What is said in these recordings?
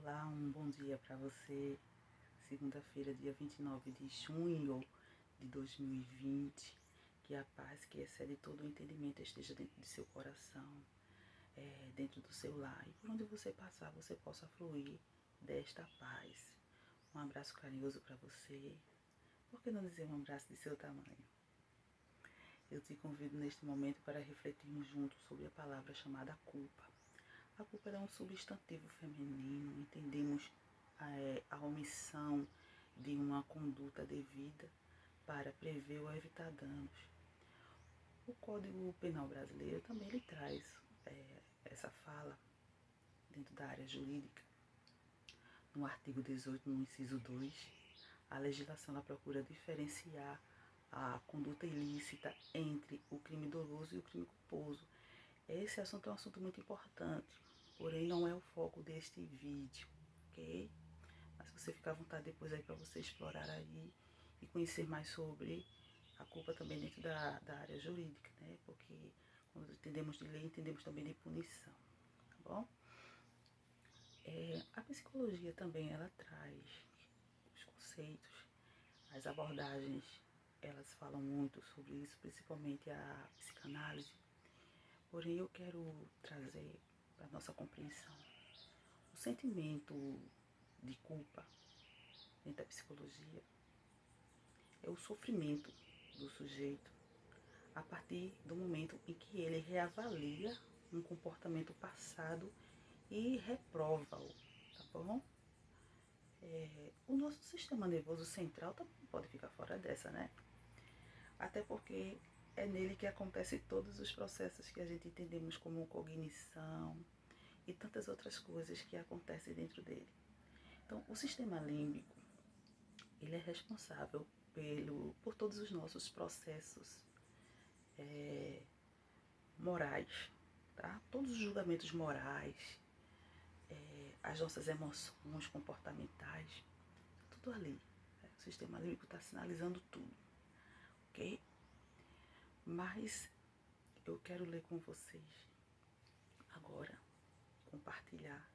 Olá, um bom dia para você. Segunda-feira, dia 29 de junho de 2020. Que a paz que excede todo o entendimento esteja dentro de seu coração, dentro do seu lar. E por onde você passar, você possa fluir desta paz. Um abraço carinhoso para você. Por que não dizer um abraço de seu tamanho? Eu te convido neste momento para refletirmos juntos sobre a palavra chamada culpa. A culpa é um substantivo feminino, entendemos a omissão de uma conduta devida para prever ou evitar danos. O Código Penal brasileiro também ele traz essa fala dentro da área jurídica. No artigo 18, no inciso 2, a legislação ela procura diferenciar a conduta ilícita entre o crime doloso e o crime culposo. Esse assunto é um assunto muito importante, porém não é o foco deste vídeo, ok? Mas você fica à vontade depois aí para você explorar aí e conhecer mais sobre a culpa também dentro da área jurídica, né? Porque quando entendemos de lei, entendemos também de punição, tá bom? A psicologia também, ela traz os conceitos, as abordagens, elas falam muito sobre isso, principalmente a psicanálise. Porém, eu quero trazer para a nossa compreensão o sentimento de culpa dentro da psicologia é o sofrimento do sujeito a partir do momento em que ele reavalia um comportamento passado e reprova-o, tá bom? O nosso sistema nervoso central também pode ficar fora dessa, né? Até porque é nele que acontecem todos os processos que a gente entendemos como cognição e tantas outras coisas que acontecem dentro dele. Então, o sistema límbico, ele é responsável por todos os nossos processos morais, tá? Todos os julgamentos morais, as nossas emoções comportamentais, tudo ali. O sistema límbico está sinalizando tudo, ok? Mas eu quero ler com vocês agora, compartilhar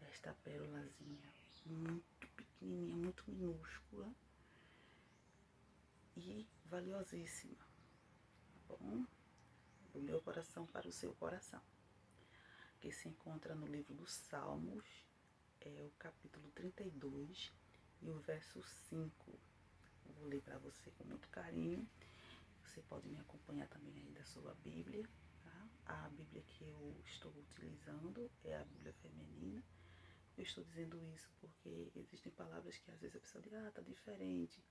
esta pérolazinha muito pequenininha, muito minúscula e valiosíssima, tá bom? Do meu coração para o seu coração, que se encontra no livro dos Salmos, o capítulo 32 e o verso 5. Eu vou ler para você com muito carinho. Você pode me acompanhar também aí da sua Bíblia, tá? A Bíblia que eu estou utilizando é a Bíblia feminina. Eu estou dizendo isso porque existem palavras que às vezes a pessoa diz, tá diferente.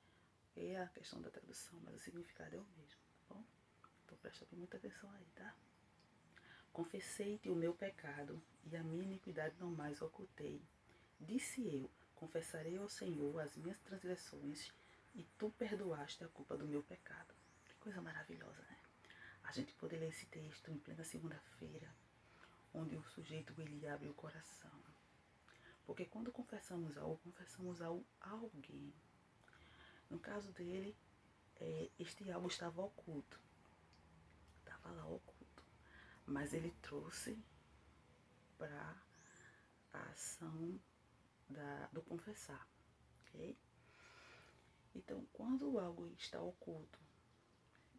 É a questão da tradução, mas o significado é o mesmo, tá bom? Então presta muita atenção aí, tá? Confessei-te o meu pecado, e a minha iniquidade não mais ocultei. Disse eu, confessarei ao Senhor as minhas transgressões, e tu perdoaste a culpa do meu pecado. Que coisa maravilhosa, né? A gente poder ler esse texto em plena segunda-feira, onde o sujeito ele abre o coração. Porque quando confessamos algo a alguém. No caso dele, este algo estava oculto. Estava lá oculto. Mas ele trouxe para a ação do confessar, ok? Então, quando algo está oculto,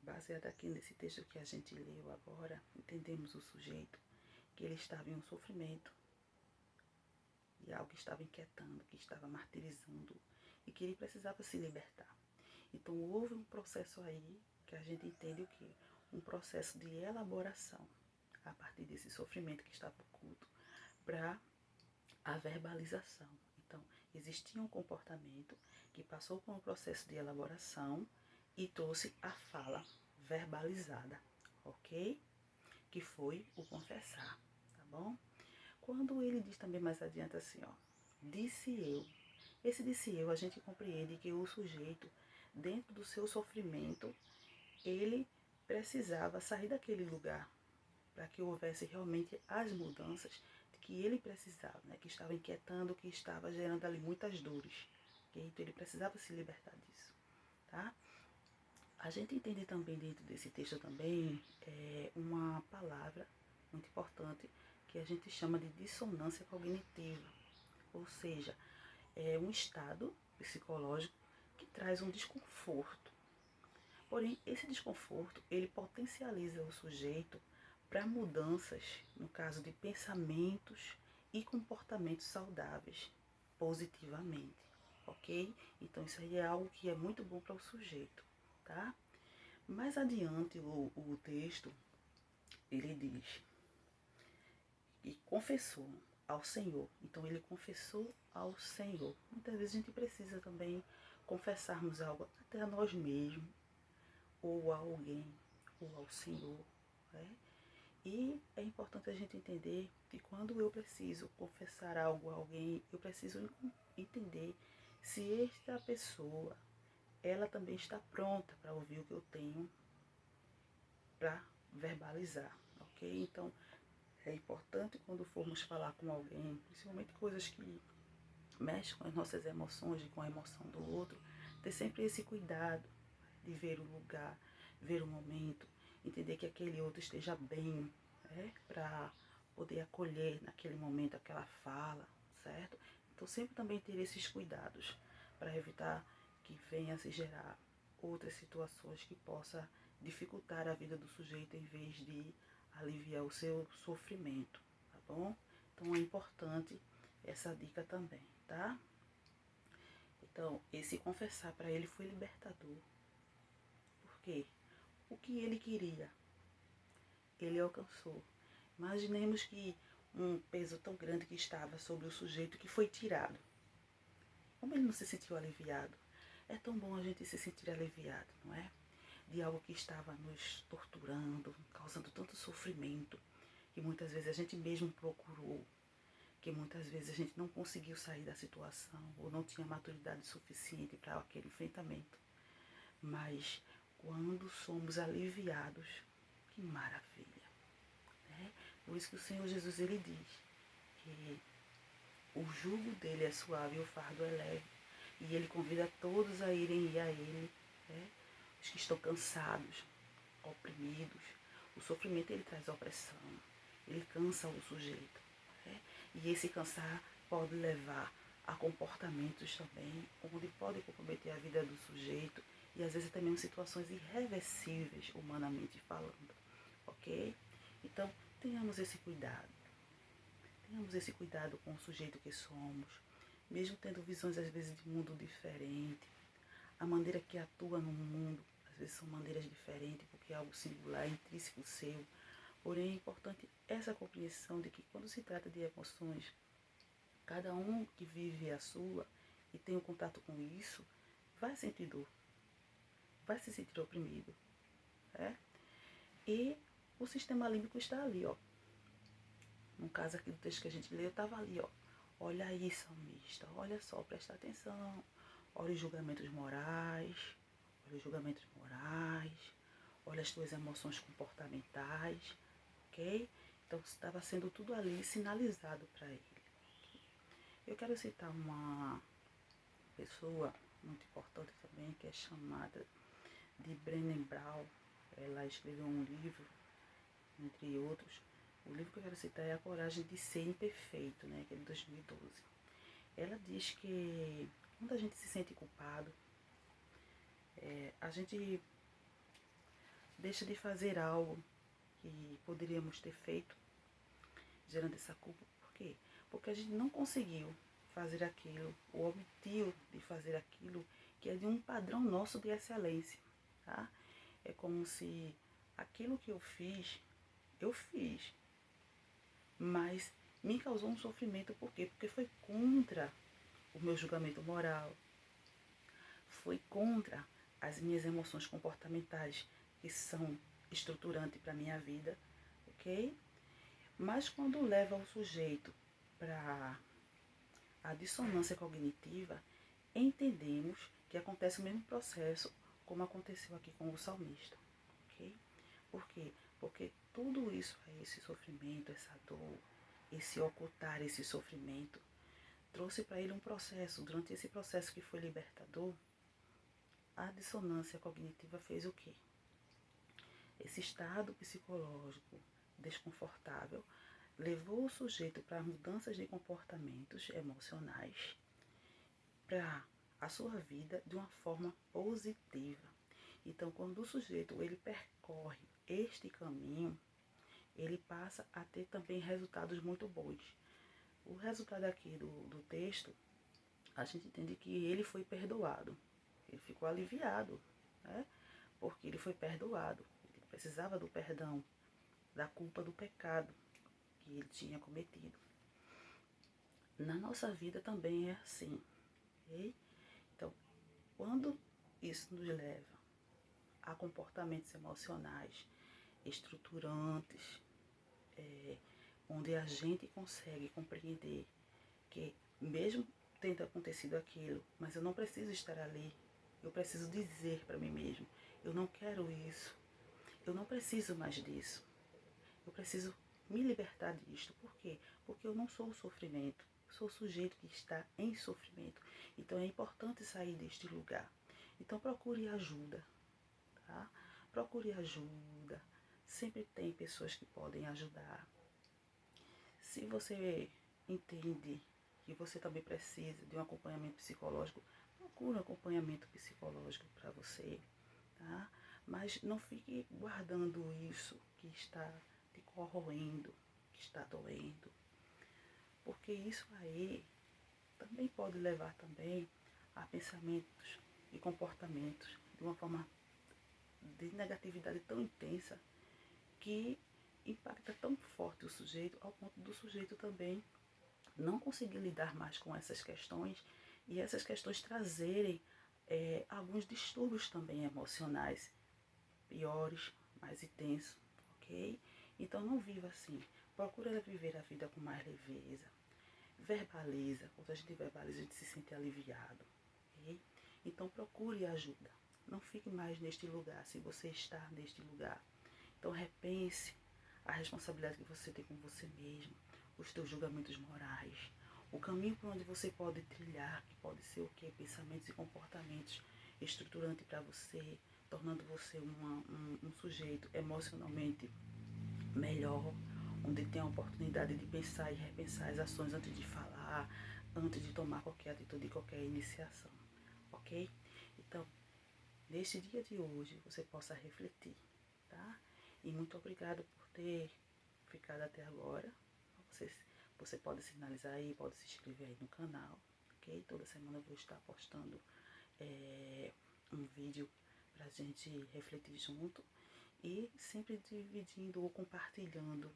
baseado aqui nesse texto que a gente leu agora, entendemos o sujeito que ele estava em um sofrimento e algo estava inquietando, que estava martirizando e que ele precisava se libertar. Então, houve um processo aí que a gente entende o quê? Um processo de elaboração a partir desse sofrimento que estava oculto para a verbalização. Então, existia um comportamento que passou por um processo de elaboração e trouxe a fala verbalizada, ok? Que foi o confessar, tá bom? Quando ele diz também mais adiante assim, ó, disse eu. Esse disse eu, a gente compreende que o sujeito, dentro do seu sofrimento, ele precisava sair daquele lugar para que houvesse realmente as mudanças que ele precisava, né? Que estava inquietando, que estava gerando ali muitas dores. Okay? Então ele precisava se libertar disso, tá? A gente entende também dentro desse texto também uma palavra muito importante que a gente chama de dissonância cognitiva. ou seja, é um estado psicológico que traz um desconforto. Porém, esse desconforto, ele potencializa o sujeito para mudanças, no caso de pensamentos e comportamentos saudáveis, positivamente, ok? Então, isso aí é algo que é muito bom para o sujeito, tá? Mais adiante, o texto, ele diz, e confessou ao Senhor. Então, ele confessou ao Senhor. Muitas vezes a gente precisa também confessarmos algo até a nós mesmos, ou a alguém, ou ao Senhor, né? E é importante a gente entender que quando eu preciso confessar algo a alguém, eu preciso entender se esta pessoa, ela também está pronta para ouvir o que eu tenho para verbalizar, ok? Então, é importante quando formos falar com alguém, principalmente coisas que mexem com as nossas emoções e com a emoção do outro, ter sempre esse cuidado de ver o lugar, ver o momento, entender que aquele outro esteja bem, né, para poder acolher naquele momento aquela fala, certo? Então sempre também ter esses cuidados para evitar que venha a se gerar outras situações que possa dificultar a vida do sujeito em vez de aliviar o seu sofrimento, tá bom? Então é importante essa dica também, tá? Então, esse confessar para ele foi libertador. Porque o que ele queria, ele alcançou. Imaginemos que um peso tão grande que estava sobre o sujeito que foi tirado. Como ele não se sentiu aliviado? É tão bom a gente se sentir aliviado, não é? De algo que estava nos torturando, causando tanto sofrimento, que muitas vezes a gente mesmo procurou, que muitas vezes a gente não conseguiu sair da situação, ou não tinha maturidade suficiente para aquele enfrentamento. Mas quando somos aliviados, que maravilha, né? Por isso que o Senhor Jesus, ele diz que o jugo dele é suave e o fardo é leve. E ele convida todos a irem a ele, né? Os que estão cansados, oprimidos. O sofrimento, ele traz opressão, ele cansa o sujeito, né? E esse cansar pode levar a comportamentos também, onde pode comprometer a vida do sujeito e às vezes até mesmo situações irreversíveis, humanamente falando, ok? Então, tenhamos esse cuidado. Tenhamos esse cuidado com o sujeito que somos, mesmo tendo visões às vezes de mundo diferente. A maneira que atua no mundo, às vezes são maneiras diferentes, porque é algo singular, intrínseco seu. Porém, é importante essa compreensão de que quando se trata de emoções, cada um que vive a sua e tem um contato com isso, vai sentir dor, vai se sentir oprimido, né? E o sistema límbico está ali, ó. No caso aqui do texto que a gente leu, estava ali, ó. Olha aí, salmista, olha só, presta atenção. Olha os julgamentos morais, olha os julgamentos morais, olha as tuas emoções comportamentais, ok? Então estava sendo tudo ali sinalizado para ele. Eu quero citar uma pessoa muito importante também, que é chamada de Brené Brown. Ela escreveu um livro, entre outros. O livro que eu quero citar é A Coragem de Ser Imperfeito, né, que é de 2012. Ela diz que quando a gente se sente culpado, a gente deixa de fazer algo que poderíamos ter feito, gerando essa culpa. Por quê? Porque a gente não conseguiu fazer aquilo, ou omitiu de fazer aquilo que é de um padrão nosso de excelência, tá? É como se aquilo que eu fiz, mas me causou um sofrimento. Por quê? Porque foi contra o meu julgamento moral, foi contra as minhas emoções comportamentais, que são estruturantes para a minha vida, ok? Mas quando leva o sujeito para a dissonância cognitiva, entendemos que acontece o mesmo processo como aconteceu aqui com o salmista, ok? Por quê? Porque tudo isso, esse sofrimento, essa dor, esse ocultar esse sofrimento, trouxe para ele um processo. Durante esse processo que foi libertador, a dissonância cognitiva fez o quê? Esse estado psicológico desconfortável levou o sujeito para mudanças de comportamentos emocionais para a sua vida de uma forma positiva. Então, quando o sujeito ele percorre este caminho, ele passa a ter também resultados muito bons. O resultado aqui do texto, a gente entende que ele foi perdoado, ele ficou aliviado, né? Porque ele foi perdoado, ele precisava do perdão, da culpa do pecado que ele tinha cometido. Na nossa vida também é assim, ok? Então, quando isso nos leva a comportamentos emocionais estruturantes, onde a gente consegue compreender que mesmo tendo acontecido aquilo, mas eu não preciso estar ali, eu preciso dizer para mim mesmo, eu não quero isso, eu não preciso mais disso, eu preciso me libertar disto. Por quê? Porque eu não sou o sofrimento, sou o sujeito que está em sofrimento. Então é importante sair deste lugar. Então procure ajuda, tá? Procure ajuda. Sempre tem pessoas que podem ajudar. Se você entende que você também precisa de um acompanhamento psicológico, procure um acompanhamento psicológico para você, tá? Mas não fique guardando isso que está te corroendo, que está doendo, porque isso aí também pode levar também a pensamentos e comportamentos de uma forma de negatividade tão intensa que impacta tão forte o sujeito ao ponto do sujeito também não conseguir lidar mais com essas questões e essas questões trazerem alguns distúrbios também emocionais piores, mais intensos, ok? Então não viva assim. Procura viver a vida com mais leveza. Verbaliza. Quando a gente verbaliza, a gente se sente aliviado, ok? Então procure ajuda. Não fique mais neste lugar, se você está neste lugar. Então repense a responsabilidade que você tem com você mesmo, os teus julgamentos morais, o caminho por onde você pode trilhar, que pode ser o quê? Pensamentos e comportamentos estruturantes para você, tornando você um sujeito emocionalmente melhor, onde tem a oportunidade de pensar e repensar as ações antes de falar, antes de tomar qualquer atitude, qualquer iniciação, ok? Então, neste dia de hoje, você possa refletir, tá? E muito obrigada por ter ficado até agora. Você pode sinalizar aí, pode se inscrever aí no canal, ok? Toda semana eu vou estar postando um vídeo pra gente refletir junto e sempre dividindo ou compartilhando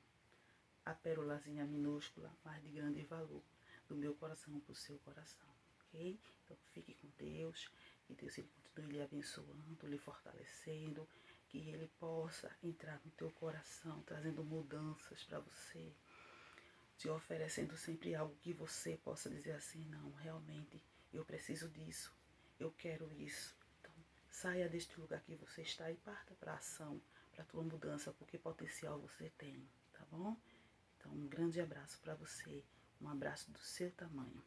a pérolazinha minúscula, mas de grande valor, do meu coração para o seu coração, ok? Então fique com Deus, que Deus ele continue lhe abençoando, lhe fortalecendo, que ele possa entrar no teu coração, trazendo mudanças para você, te oferecendo sempre algo que você possa dizer assim, não, realmente eu preciso disso, eu quero isso. Então saia deste lugar que você está e parta para a ação, para a tua mudança, porque potencial você tem, tá bom? Então um grande abraço para você, um abraço do seu tamanho.